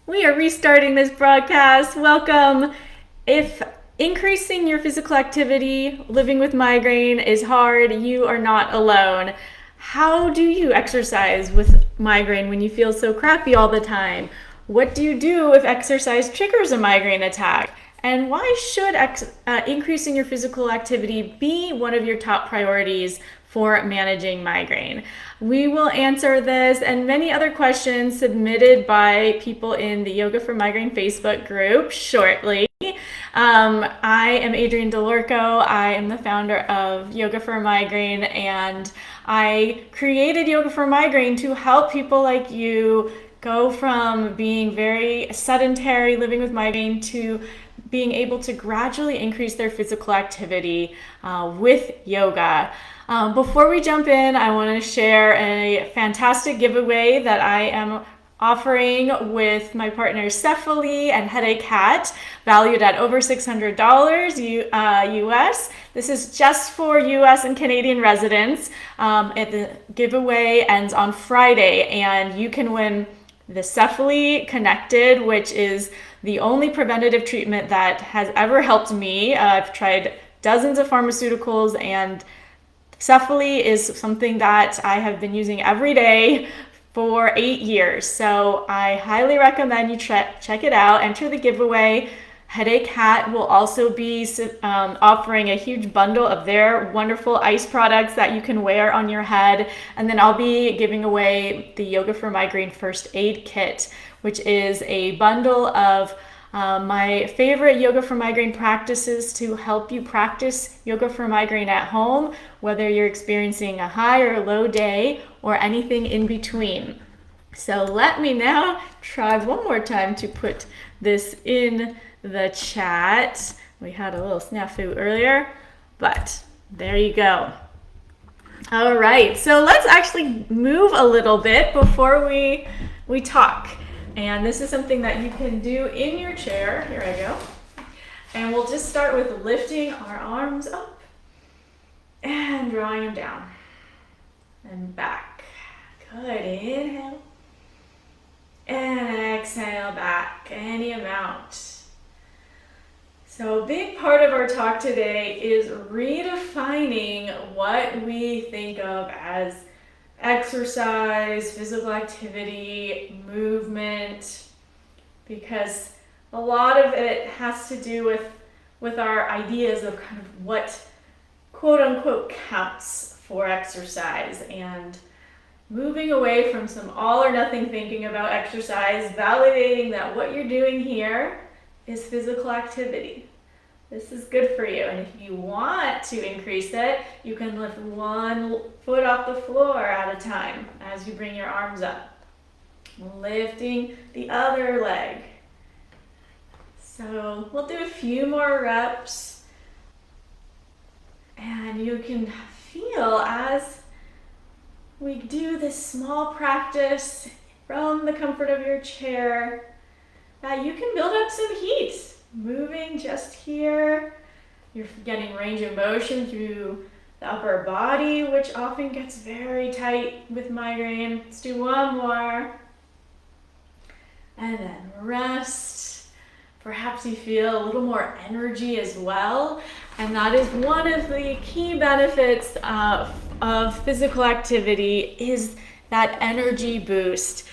We are restarting this broadcast. Welcome. If increasing your physical activity, living with migraine is hard, you are not alone. How do you exercise with migraine when you feel so crappy all the time? What do you do if exercise triggers a migraine attack? And why should increasing your physical activity be one of your top priorities for managing migraine? We will answer this and many other questions submitted by people in the Yoga for Migraine Facebook group shortly. I am Adrienne DeLorco. I am the founder of Yoga for Migraine, and I created Yoga for Migraine to help people like you go from being very sedentary, living with migraine, to being able to gradually increase their physical activity with yoga. Before we jump in, I want to share a fantastic giveaway that I am offering with my partners Cephaly and Headache Hat, valued at over $600 US. This is just for US and Canadian residents. The giveaway ends on Friday, and you can win the Cephaly Connected, which is the only preventative treatment that has ever helped me. I've tried dozens of pharmaceuticals, and Cephaly is something that I have been using every day for 8 years. So I highly recommend you check it out. Enter the giveaway. Headache Hat will also be offering a huge bundle of their wonderful ice products that you can wear on your head. And then I'll be giving away the Yoga for Migraine First Aid Kit, which is a bundle of my favorite Yoga for Migraine practices to help you practice Yoga for Migraine at home, whether you're experiencing a high or low day or anything in between. So let me now try one more time to put this in the chat. We had a little snafu earlier, but there you go. All right, so let's actually move a little bit before we talk. And this is something that you can do in your chair. Here I go. And we'll just start with lifting our arms up and drawing them down and back. Good. Inhale and exhale back any amount. So a big part of our talk today is redefining what we think of as exercise, physical activity, movement, because a lot of it has to do with our ideas of kind of what quote unquote counts for exercise, and moving away from some all or nothing thinking about exercise, validating that what you're doing here is physical activity. This is good for you, and if you want to increase it, you can lift one foot off the floor at a time as you bring your arms up. Lifting the other leg. So we'll do a few more reps, and you can feel as we do this small practice from the comfort of your chair that you can build up some heat. Moving just here, you're getting range of motion through the upper body, which often gets very tight with migraine. Let's do one more. And then rest. Perhaps you feel a little more energy as well. And that is one of the key benefits of physical activity, is that energy boost.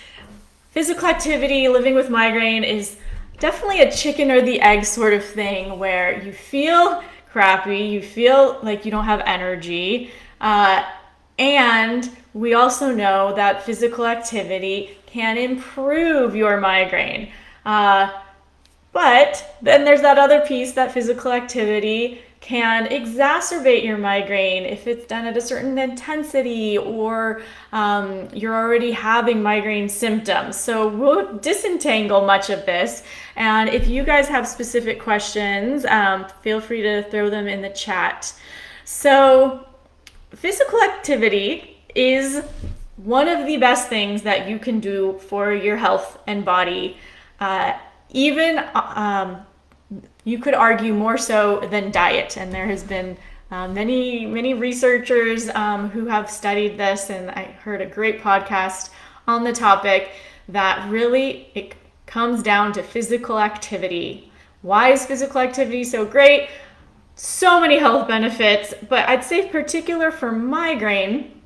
Physical activity, living with migraine, is definitely a chicken or the egg sort of thing, where you feel crappy, you feel like you don't have energy, and we also know that physical activity can improve your migraine. But then there's that other piece, that physical activity can exacerbate your migraine if it's done at a certain intensity, or you're already having migraine symptoms. So we'll disentangle much of this. And if you guys have specific questions, feel free to throw them in the chat. So physical activity is one of the best things that you can do for your health and body. You could argue more so than diet, and there has been many researchers who have studied this, and I heard a great podcast on the topic that really comes down to physical activity. Why is physical activity so great? So many health benefits, but I'd say particular for migraine,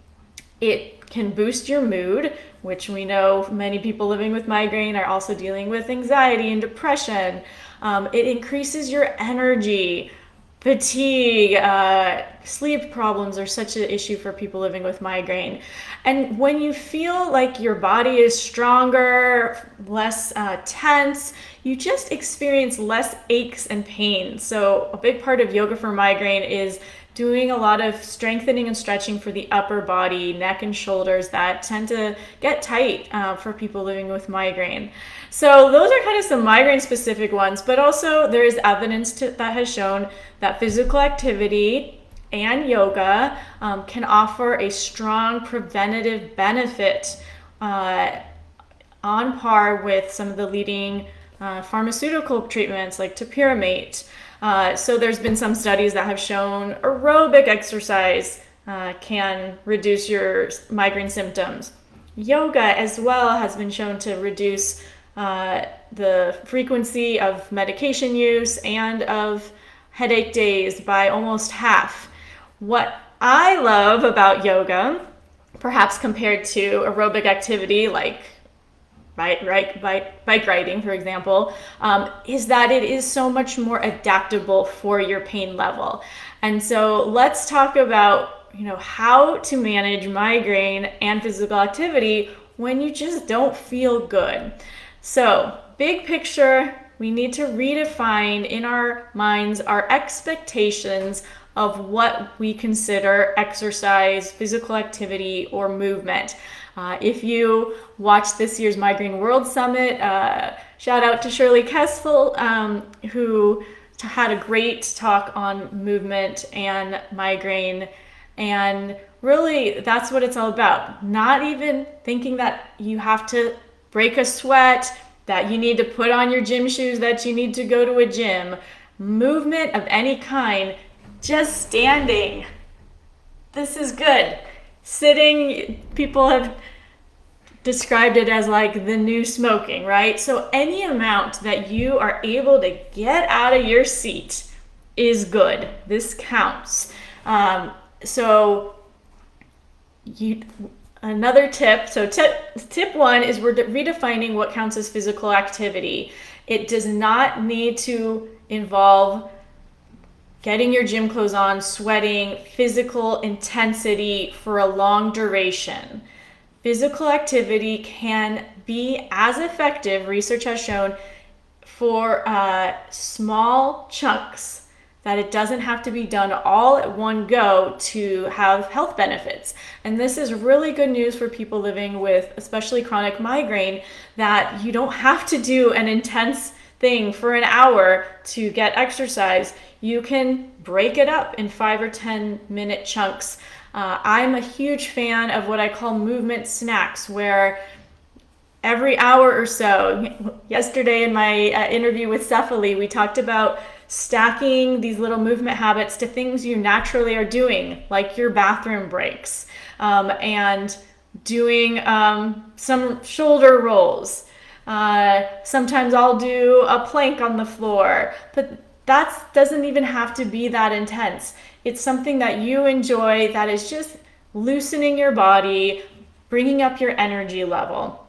it can boost your mood, which we know many people living with migraine are also dealing with anxiety and depression. It increases your energy. Fatigue, sleep problems are such an issue for people living with migraine. And when you feel like your body is stronger, less tense, you just experience less aches and pains. So a big part of yoga for migraine is doing a lot of strengthening and stretching for the upper body, neck and shoulders that tend to get tight for people living with migraine. So those are kind of some migraine specific ones, but also there is evidence that has shown that physical activity and yoga can offer a strong preventative benefit on par with some of the leading pharmaceutical treatments like topiramate. So there's been some studies that have shown aerobic exercise can reduce your migraine symptoms. Yoga as well has been shown to reduce the frequency of medication use and of headache days by almost half. What I love about yoga, perhaps compared to aerobic activity like bike riding, for example, is that it is so much more adaptable for your pain level. And so let's talk about how to manage migraine and physical activity when you just don't feel good. So big picture, we need to redefine in our minds our expectations of what we consider exercise, physical activity, or movement. If you watched this year's Migraine World Summit, shout out to Shirley Kessel, who had a great talk on movement and migraine. And really, that's what it's all about. Not even thinking that you have to break a sweat, that you need to put on your gym shoes, that you need to go to a gym. Movement of any kind, just standing. This is good. Sitting, people have described it as like the new smoking, right? So any amount that you are able to get out of your seat is good. This counts. Another tip, tip one is we're redefining what counts as physical activity. It does not need to involve getting your gym clothes on, sweating, physical intensity for a long duration. Physical activity can be as effective, research has shown, for small chunks, that it doesn't have to be done all at one go to have health benefits. And this is really good news for people living with especially chronic migraine, that you don't have to do an intense thing for an hour to get exercise. You can break it up in 5 or 10 minute chunks. I'm a huge fan of what I call movement snacks, where every hour or so, yesterday in my interview with Cephaly, we talked about stacking these little movement habits to things you naturally are doing, like your bathroom breaks, and doing some shoulder rolls. Sometimes I'll do a plank on the floor, but that doesn't even have to be that intense. It's something that you enjoy that is just loosening your body, bringing up your energy level.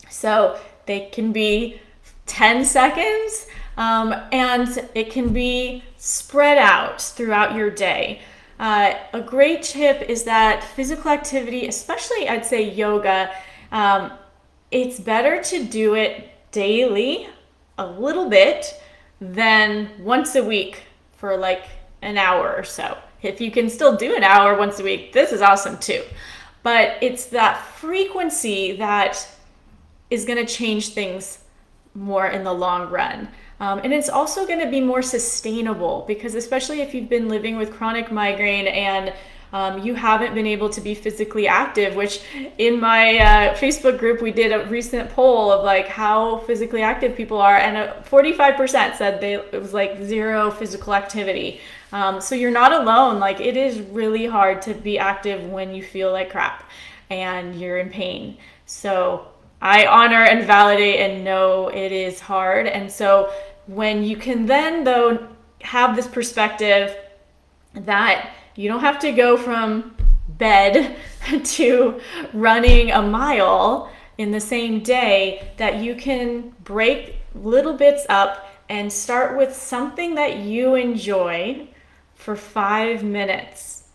So they can be 10 seconds, and it can be spread out throughout your day. A great tip is that physical activity, especially I'd say yoga, it's better to do it daily, a little bit, than once a week for like an hour or so. If you can still do an hour once a week, this is awesome too. But it's that frequency that is going to change things more in the long run. And it's also going to be more sustainable, because especially if you've been living with chronic migraine and you haven't been able to be physically active, which in my Facebook group, we did a recent poll of like how physically active people are, and 45% said it was like zero physical activity. So you're not alone. Like, it is really hard to be active when you feel like crap and you're in pain. So I honor and validate and know it is hard. And so when you can then, though, have this perspective that you don't have to go from bed to running a mile in the same day, that you can break little bits up and start with something that you enjoy for 5 minutes.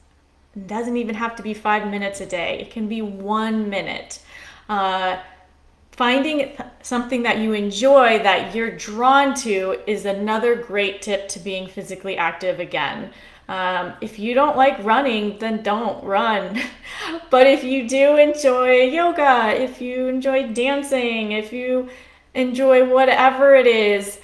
It doesn't even have to be 5 minutes a day. It can be 1 minute. Finding something that you enjoy, that you're drawn to, is another great tip to being physically active again. If you don't like running, then don't run. But if you do enjoy yoga, if you enjoy dancing, if you enjoy whatever it is,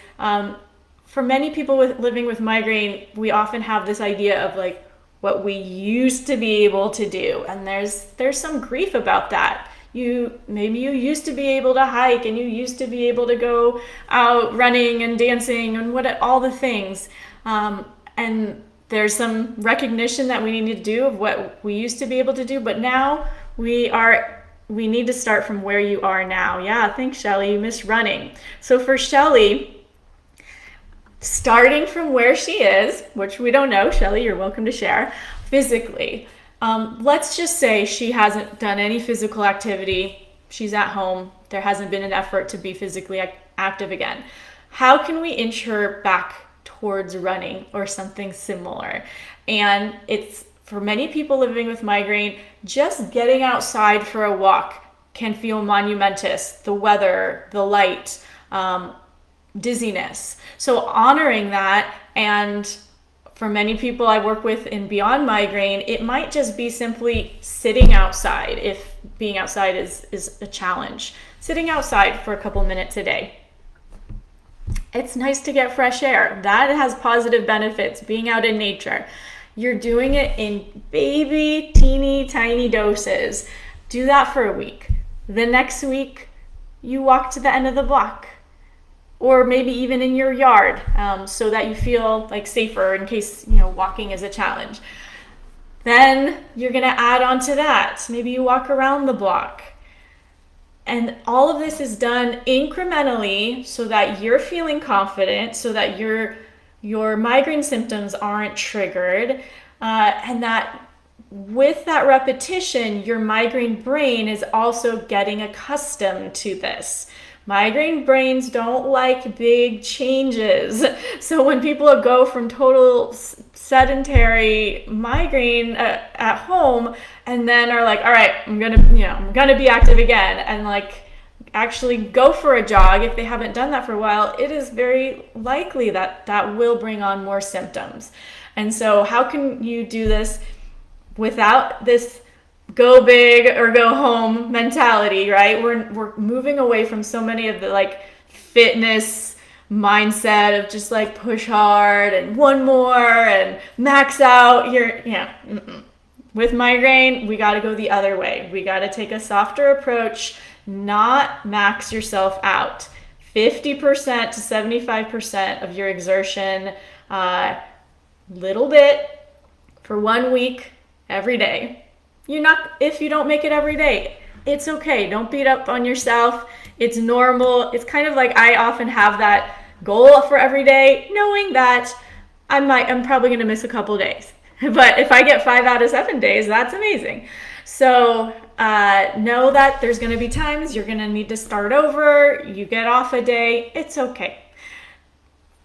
for many people living with migraine, we often have this idea of like what we used to be able to do, and there's some grief about that. Maybe you used to be able to hike, and you used to be able to go out running and dancing and all the things, and there's some recognition that we need to do of what we used to be able to do, but now we need to start from where you are now. Yeah, thanks, Shelly. You miss running. So for Shelly, starting from where she is, which we don't know, Shelly, you're welcome to share, physically. Let's just say she hasn't done any physical activity. She's at home. There hasn't been an effort to be physically active again. How can we inch her back towards running or something similar? And it's, for many people living with migraine, just getting outside for a walk can feel monumentous. The weather, the light, dizziness. So honoring that, and for many people I work with in Beyond Migraine, it might just be simply sitting outside, if being outside is a challenge. Sitting outside for a couple minutes a day. It's nice to get fresh air. That has positive benefits, being out in nature. You're doing it in baby, teeny, tiny doses. Do that for a week. The next week, you walk to the end of the block, or maybe even in your yard, so that you feel like safer in case, walking is a challenge. Then you're gonna add on to that. Maybe you walk around the block. And all of this is done incrementally so that you're feeling confident, so that your migraine symptoms aren't triggered, and that with that repetition, your migraine brain is also getting accustomed to this. Migraine brains don't like big changes. So when people go from total sedentary migraine at home and then are like, all right, I'm gonna be active again, and like actually go for a jog, if they haven't done that for a while, it is very likely that that will bring on more symptoms. And so how can you do this without this go big or go home mentality, right? We're moving away from so many of the like fitness mindset of just like push hard and one more and max out With migraine, we got to go the other way. We got to take a softer approach, not max yourself out. 50% to 75% of your exertion, little bit for 1 week every day. If you don't make it every day, it's okay. Don't beat up on yourself. It's normal. It's kind of like I often have that goal for every day, knowing that I'm probably going to miss a couple days. But if I get 5 out of 7 days, that's amazing. So know that there's going to be times you're going to need to start over. You get off a day. It's okay.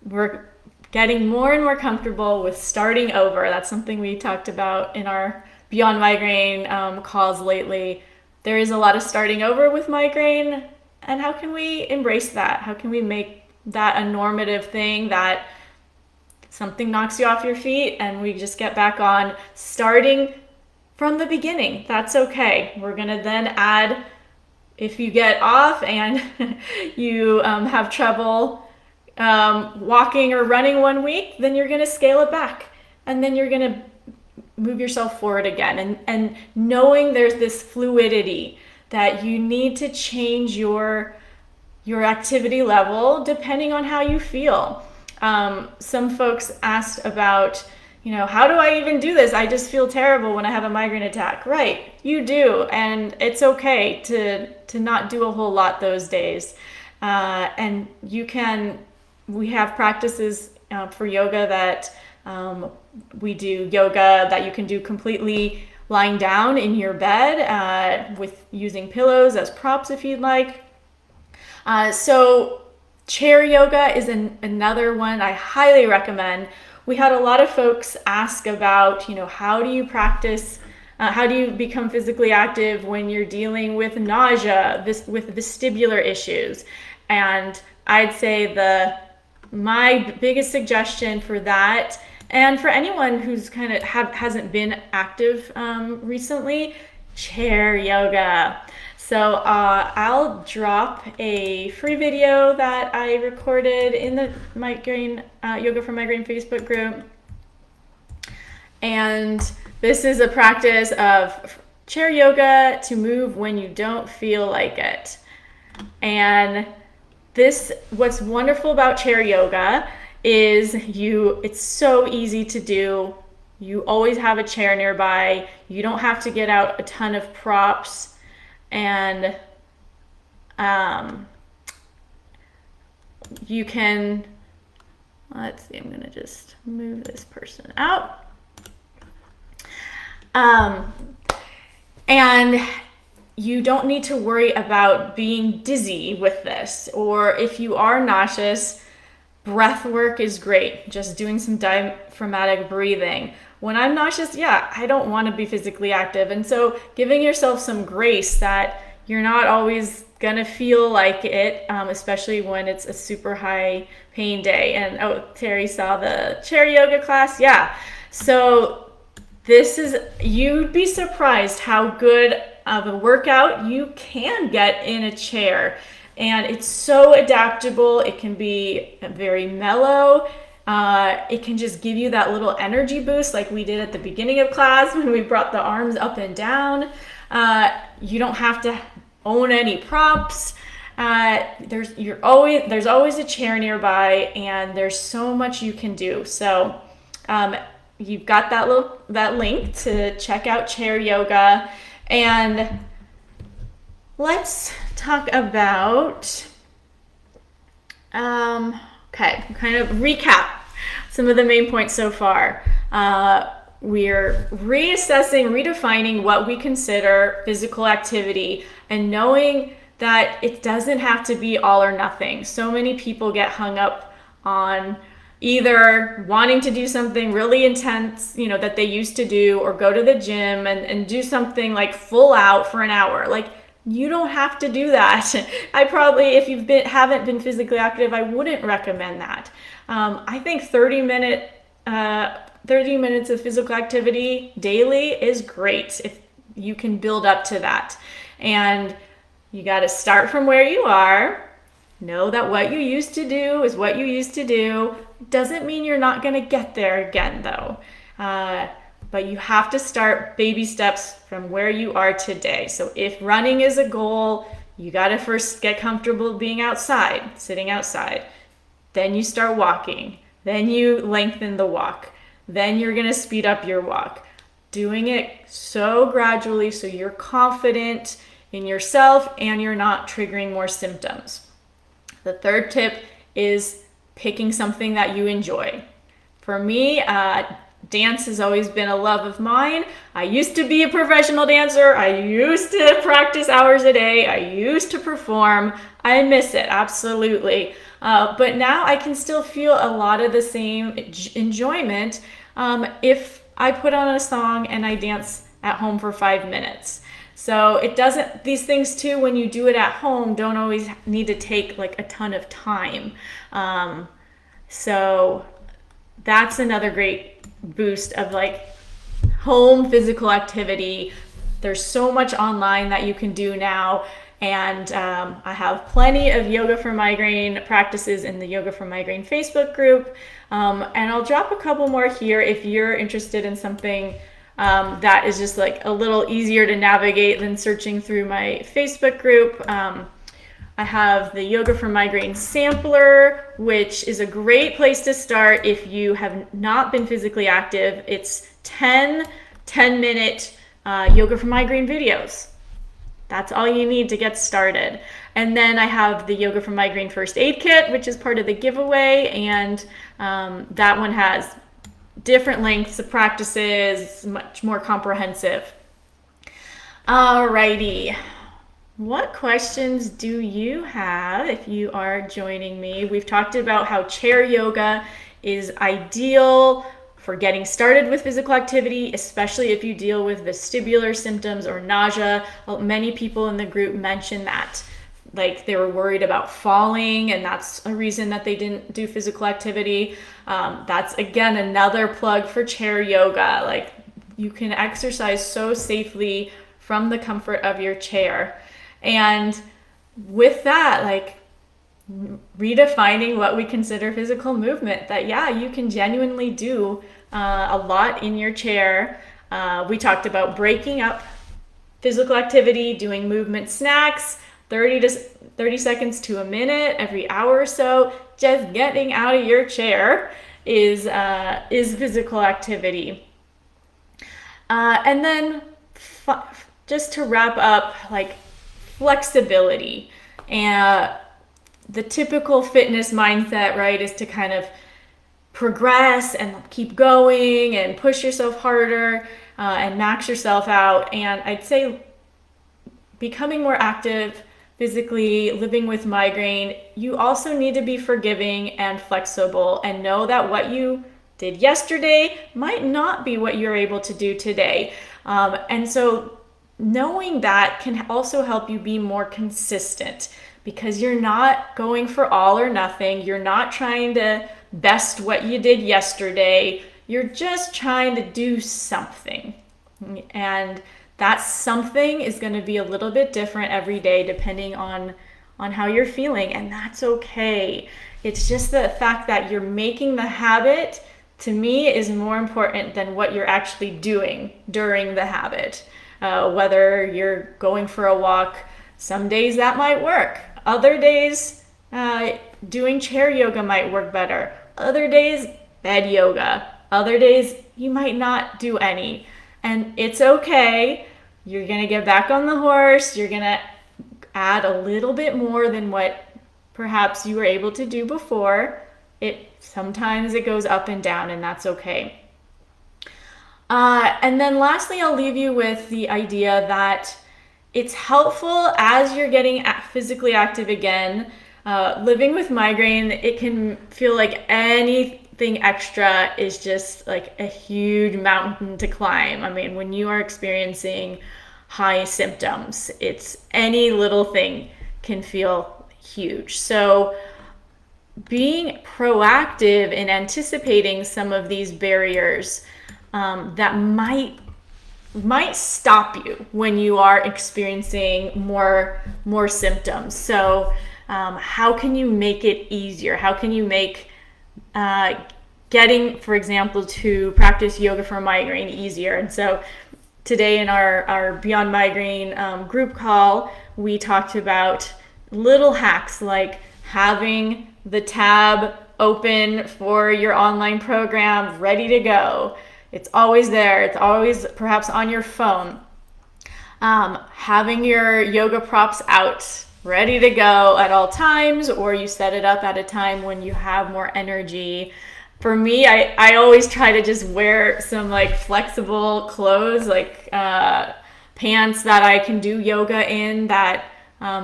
We're getting more and more comfortable with starting over. That's something we talked about in our Beyond Migraine calls lately. There is a lot of starting over with migraine, and how can we embrace that? How can we make that a normative thing, that something knocks you off your feet and we just get back on starting from the beginning? That's okay. We're gonna then add, if you get off and you have trouble walking or running 1 week, then you're gonna scale it back, and then you're gonna move yourself forward again, and knowing there's this fluidity that you need to change your activity level depending on how you feel. Some folks asked about, how do I even do this? I just feel terrible when I have a migraine attack. Right, you do, and it's okay to not do a whole lot those days. And we have practices for yoga that we do yoga that you can do completely lying down in your bed with using pillows as props if you'd like. So chair yoga is another one I highly recommend. We had a lot of folks ask about, how do you practice, how do you become physically active when you're dealing with nausea, with vestibular issues? And I'd say my biggest suggestion for that, and for anyone who's kind of hasn't been active recently, chair yoga. So I'll drop a free video that I recorded in the Migraine Yoga for Migraine Facebook group. And this is a practice of chair yoga to move when you don't feel like it. And what's wonderful about chair yoga is it's so easy to do. You always have a chair nearby. You don't have to get out a ton of props. And you can, let's see, I'm going to just move this person out. And you don't need to worry about being dizzy with this, or if you are nauseous, breath work is great. Just doing some diaphragmatic breathing. When I'm nauseous, I don't want to be physically active. And so giving yourself some grace that you're not always going to feel like it, especially when it's a super high pain day. And Terry saw the chair yoga class. Yeah. So you'd be surprised how good of a workout you can get in a chair. And it's so adaptable. It can be very mellow. It can just give you that little energy boost like we did at the beginning of class when we brought the arms up and down. You don't have to own any props. There's always a chair nearby, and there's so much you can do. So you've got that link to check out chair yoga. And let's talk about kind of recap some of the main points so far. We're redefining what we consider physical activity, and knowing that it doesn't have to be all or nothing. So many people get hung up on either wanting to do something really intense, that they used to do, or go to the gym and do something like full out for an hour. Like, you don't have to do that. I probably, if you haven't been physically active, I wouldn't recommend that. I think 30 minutes of physical activity daily is great if you can build up to that. And you got to start from where you are. Know that what you used to do is what you used to do. Doesn't mean you're not going to get there again, though. But you have to start baby steps from where you are today. So if running is a goal, you got to first get comfortable being outside, sitting outside. Then you start walking. Then you lengthen the walk. Then you're going to speed up your walk. Doing it so gradually so you're confident in yourself and you're not triggering more symptoms. The third tip is picking something that you enjoy. For me, dance has always been a love of mine. I used to be a professional dancer. I used to practice hours a day. I used to perform. I miss it, absolutely. But now I can still feel a lot of the same enjoyment if I put on a song and I dance at home for 5 minutes. So these things too, when you do it at home, don't always need to take like a ton of time. So that's another great boost of like home physical activity. There's so much online that you can do now. And I have plenty of Yoga for Migraine practices in the Yoga for Migraine Facebook group. And I'll drop a couple more here if you're interested in something that is just like a little easier to navigate than searching through my Facebook group. I have the Yoga for Migraine sampler, which is a great place to start if you have not been physically active. It's 10-minute Yoga for Migraine videos. That's all you need to get started. And then I have the Yoga for Migraine First Aid Kit, which is part of the giveaway. And that one has different lengths of practices, much more comprehensive. Alrighty. What questions do you have if you are joining me? We've talked about how chair yoga is ideal for getting started with physical activity, especially if you deal with vestibular symptoms or nausea. Many people in the group mentioned that, like they were worried about falling, and that's a reason that they didn't do physical activity. That's again another plug for chair yoga. Like you can exercise so safely from the comfort of your chair. And with that, like redefining what we consider physical movement, that you can genuinely do a lot in your chair. We talked about breaking up physical activity, doing movement snacks, 30 seconds to a minute every hour or so. Just getting out of your chair is physical activity. And then just to wrap up, like flexibility. And the typical fitness mindset, right, is to kind of progress and keep going and push yourself harder and max yourself out. And I'd say becoming more active physically, living with migraine, you also need to be forgiving and flexible and know that what you did yesterday might not be what you're able to do today. And so knowing that can also help you be more consistent, because you're not going for all or nothing. You're not trying to best what you did yesterday. You're just trying to do something. And that something is going to be a little bit different every day depending on how you're feeling, and that's okay. It's just the fact that you're making the habit, to me, is more important than what you're actually doing during the habit. Whether you're going for a walk, some days that might work. Other days, doing chair yoga might work better. Other days, bed yoga. Other days, you might not do any. And it's okay. You're going to get back on the horse. You're going to add a little bit more than what perhaps you were able to do before. Sometimes it goes up and down, and that's okay. And then lastly, I'll leave you with the idea that it's helpful as you're getting physically active again. Living with migraine, it can feel like anything extra is just like a huge mountain to climb. I mean, when you are experiencing high symptoms, it's any little thing can feel huge. So being proactive in anticipating some of these barriers that might stop you when you are experiencing more symptoms. So how can you make it easier? How can you make getting, for example, to practice yoga for migraine easier? And so today in our Beyond Migraine group call, we talked about little hacks like having the tab open for your online program ready to go. It's always there. It's always perhaps on your phone. Having your yoga props out, ready to go at all times, or you set it up at a time when you have more energy. For me, I always try to just wear some like flexible clothes, like pants that I can do yoga in, that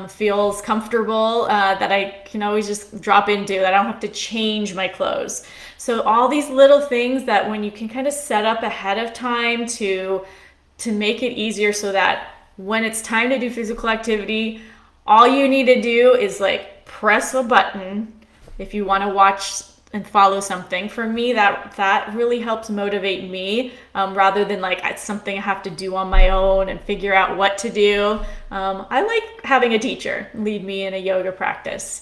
feels comfortable, that I can always just drop into, that I don't have to change my clothes. So all these little things that when you can kind of set up ahead of time to make it easier, so that when it's time to do physical activity, all you need to do is like press a button if you want to watch and follow something. For me, that really helps motivate me, rather than like it's something I have to do on my own and figure out what to do. I like having a teacher lead me in a yoga practice.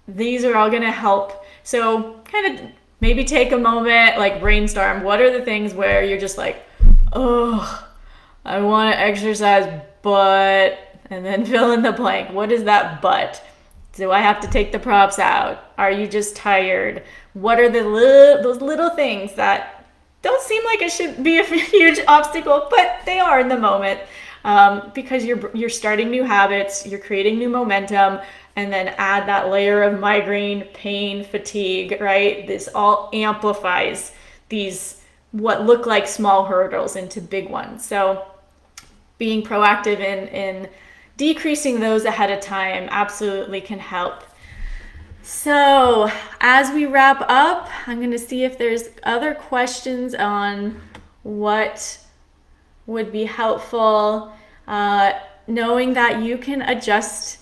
These are all going to help. So kind of maybe take a moment, like brainstorm. What are the things where you're just like, oh, I want to exercise, but and then fill in the blank. What is that but? Do I have to take the props out? Are you just tired? What are those little things that don't seem like it should be a huge obstacle, but they are in the moment, because you're starting new habits, you're creating new momentum, and then add that layer of migraine, pain, fatigue, right? This all amplifies these what look like small hurdles into big ones. So being proactive in decreasing those ahead of time absolutely can help. So as we wrap up, I'm going to see if there's other questions on what would be helpful. Knowing that you can adjust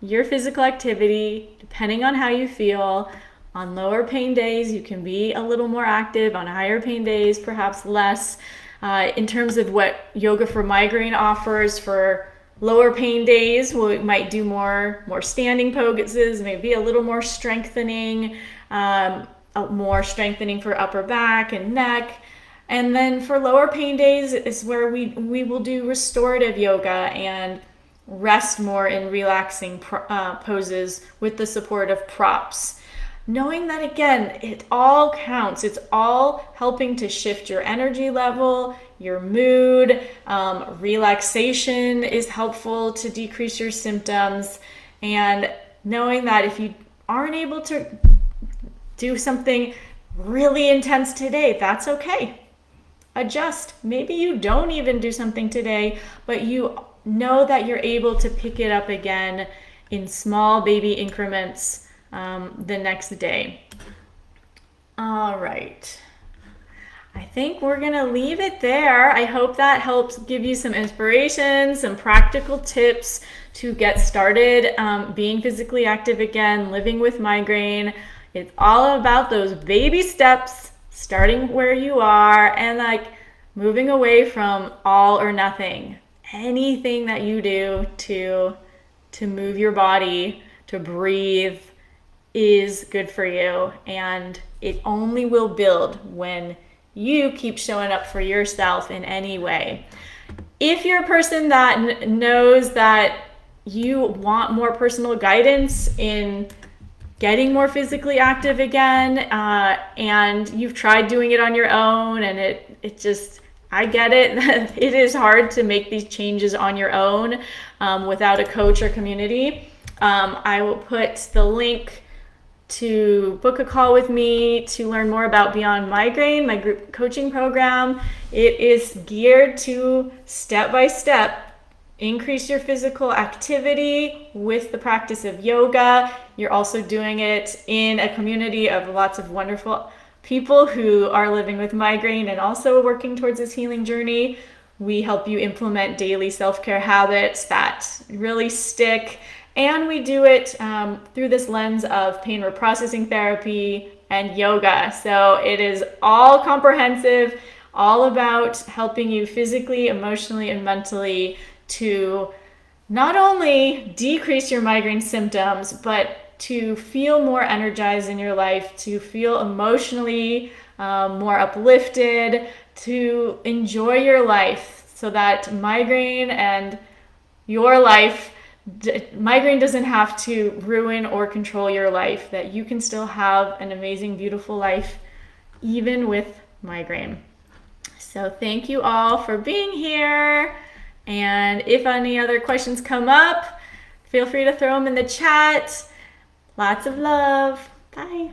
your physical activity depending on how you feel. On lower pain days, you can be a little more active. On higher pain days, perhaps less. In terms of what Yoga for Migraine offers for lower pain days, we might do more standing poses, maybe a little more strengthening, more strengthening for upper back and neck. And then for lower pain days is where we will do restorative yoga and rest more in relaxing poses with the support of props. Knowing that, again, it all counts. It's all helping to shift your energy level, your mood. Relaxation is helpful to decrease your symptoms. And knowing that if you aren't able to do something really intense today, that's okay. Adjust. Maybe you don't even do something today, but you know that you're able to pick it up again in small baby increments the next day. All right. I think we're going to leave it there. I hope that helps give you some inspiration, some practical tips to get started being physically active again, living with migraine. It's all about those baby steps, starting where you are and like moving away from all or nothing. Anything that you do to move your body, to breathe, is good for you, and it only will build when you keep showing up for yourself in any way. If you're a person that knows that you want more personal guidance in getting more physically active again, and you've tried doing it on your own and it just, I get it. It is hard to make these changes on your own without a coach or community. I will put the link to book a call with me to learn more about Beyond Migraine, my group coaching program. It is geared to step-by-step increase your physical activity with the practice of yoga. You're also doing it in a community of lots of wonderful people who are living with migraine and also working towards this healing journey. We help you implement daily self-care habits that really stick. And we do it through this lens of pain reprocessing therapy and yoga. So it is all comprehensive, all about helping you physically, emotionally, and mentally to not only decrease your migraine symptoms, but to feel more energized in your life, to feel emotionally more uplifted, to enjoy your life so that migraine and your life, migraine doesn't have to ruin or control your life, that you can still have an amazing, beautiful life even with migraine. So thank you all for being here. And if any other questions come up, feel free to throw them in the chat. Lots of love. Bye.